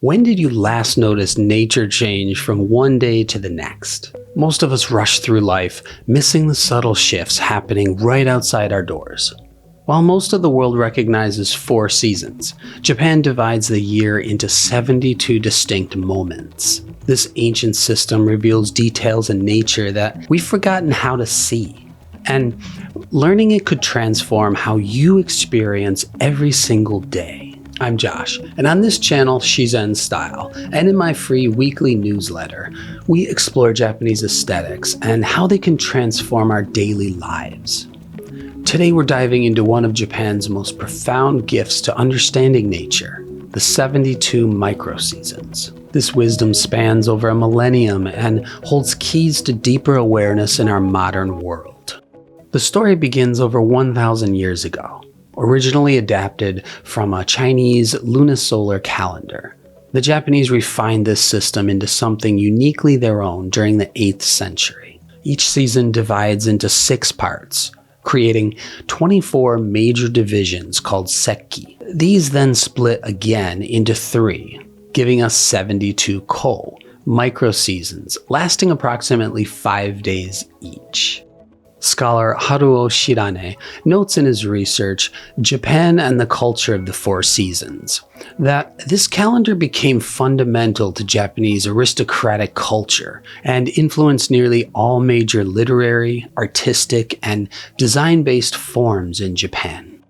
When did you last notice nature change from one day to the next? Most of us rush through life, missing the subtle shifts happening right outside our doors. While most of the world recognizes 4 seasons, Japan divides the year into 72 distinct moments. This ancient system reveals details in nature that we've forgotten how to see. And learning it could transform how you experience every single day. I'm Josh, and on this channel, Shizen Style, and in my free weekly newsletter, we explore Japanese aesthetics and how they can transform our daily lives. Today we're diving into one of Japan's most profound gifts to understanding nature, the 72 micro-seasons. This wisdom spans over a millennium and holds keys to deeper awareness in our modern world. The story begins over 1,000 years ago. Originally adapted from a Chinese lunisolar calendar, the Japanese refined this system into something uniquely their own during the 8th century. Each season divides into 6 parts, creating 24 major divisions called sekki. These then split again into 3, giving us 72 ko, micro-seasons, lasting approximately 5 days each. Scholar Haruo Shirane notes in his research, Japan and the Culture of the 4 Seasons, that this calendar became fundamental to Japanese aristocratic culture and influenced nearly all major literary, artistic, and design-based forms in Japan.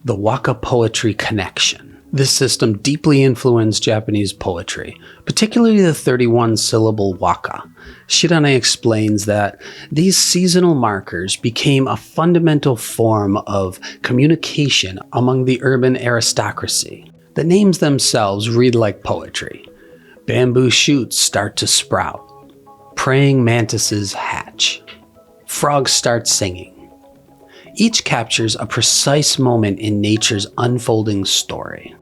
The waka poetry connection. This system deeply influenced Japanese poetry, particularly the 31-syllable waka. Shirane explains that these seasonal markers became a fundamental form of communication among the urban aristocracy. The names themselves read like poetry. Bamboo shoots start to sprout. Praying mantises hatch. Frogs start singing. Each captures a precise moment in nature's unfolding story.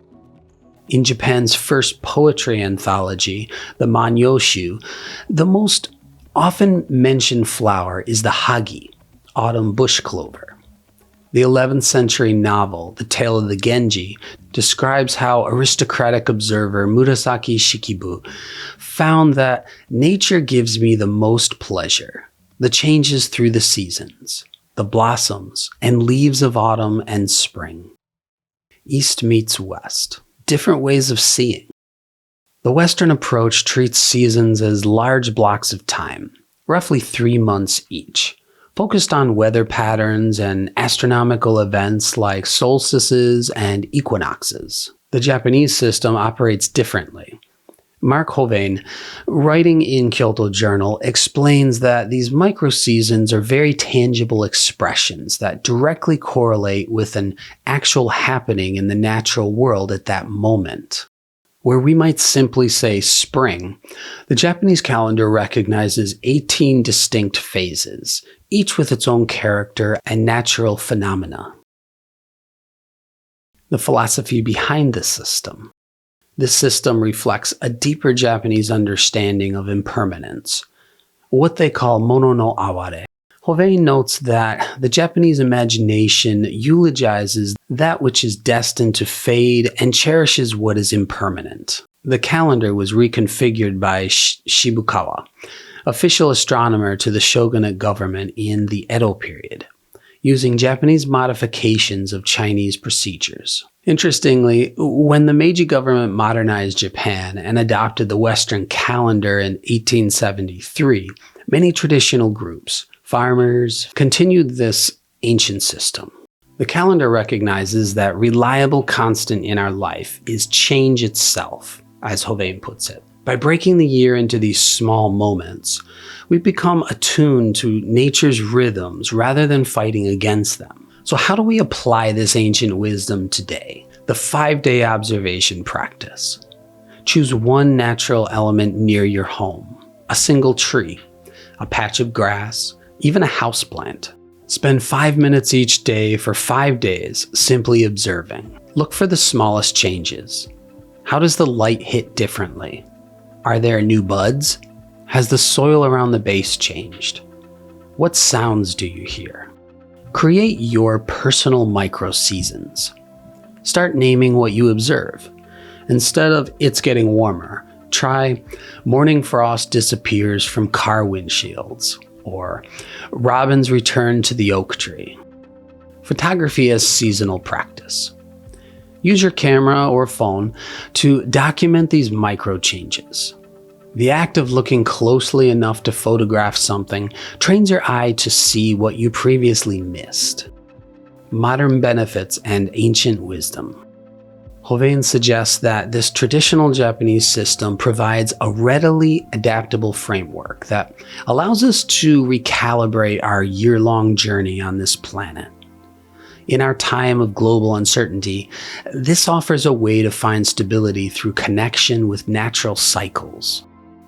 In Japan's first poetry anthology, the Manyoshu, the most often mentioned flower is the hagi, autumn bush clover. The 11th century novel, The Tale of the Genji, describes how aristocratic observer Murasaki Shikibu found that nature gives me the most pleasure, the changes through the seasons, the blossoms and leaves of autumn and spring. East meets West. Different ways of seeing. The Western approach treats seasons as large blocks of time, roughly 3 months each, focused on weather patterns and astronomical events like solstices and equinoxes. The Japanese system operates differently. Mark Hovain, writing in Kyoto Journal, explains that these micro-seasons are very tangible expressions that directly correlate with an actual happening in the natural world at that moment. Where we might simply say spring, the Japanese calendar recognizes 18 distinct phases, each with its own character and natural phenomena. The philosophy behind this system. This system reflects a deeper Japanese understanding of impermanence, what they call mono no aware. Hovain notes that the Japanese imagination eulogizes that which is destined to fade and cherishes what is impermanent. The calendar was reconfigured by Shibukawa, official astronomer to the shogunate government in the Edo period, using Japanese modifications of Chinese procedures. Interestingly, when the Meiji government modernized Japan and adopted the Western calendar in 1873, many traditional groups, farmers, continued this ancient system. The calendar recognizes that reliable constant in our life is change itself, as Hovain puts it. By breaking the year into these small moments, we become attuned to nature's rhythms rather than fighting against them. So how do we apply this ancient wisdom today? The 5-day observation practice. Choose one natural element near your home, a single tree, a patch of grass, even a houseplant. Spend 5 minutes each day for 5 days simply observing. Look for the smallest changes. How does the light hit differently? Are there new buds? Has the soil around the base changed? What sounds do you hear? Create your personal micro-seasons. Start naming what you observe. Instead of "it's getting warmer," try "morning frost disappears from car windshields," or "robins return to the oak tree." Photography as seasonal practice. Use your camera or phone to document these micro changes. The act of looking closely enough to photograph something trains your eye to see what you previously missed. Modern benefits and ancient wisdom. Hovain suggests that this traditional Japanese system provides a readily adaptable framework that allows us to recalibrate our year-long journey on this planet. In our time of global uncertainty, this offers a way to find stability through connection with natural cycles.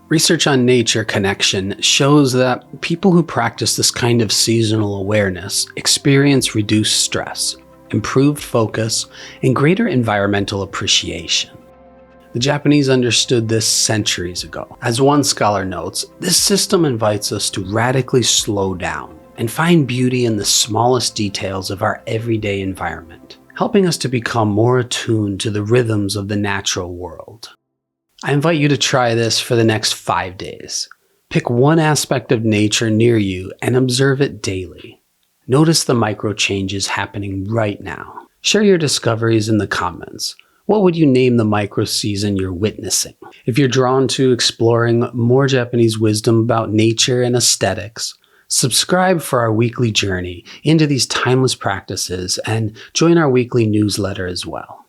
Research on nature connection shows that people who practice this kind of seasonal awareness experience reduced stress, improved focus, and greater environmental appreciation. The Japanese understood this centuries ago. As one scholar notes, this system invites us to radically slow down and find beauty in the smallest details of our everyday environment, helping us to become more attuned to the rhythms of the natural world. I invite you to try this for the next 5 days. Pick one aspect of nature near you and observe it daily. Notice the micro changes happening right now. Share your discoveries in the comments. What would you name the micro season you're witnessing? If you're drawn to exploring more Japanese wisdom about nature and aesthetics, subscribe for our weekly journey into these timeless practices and join our weekly newsletter as well.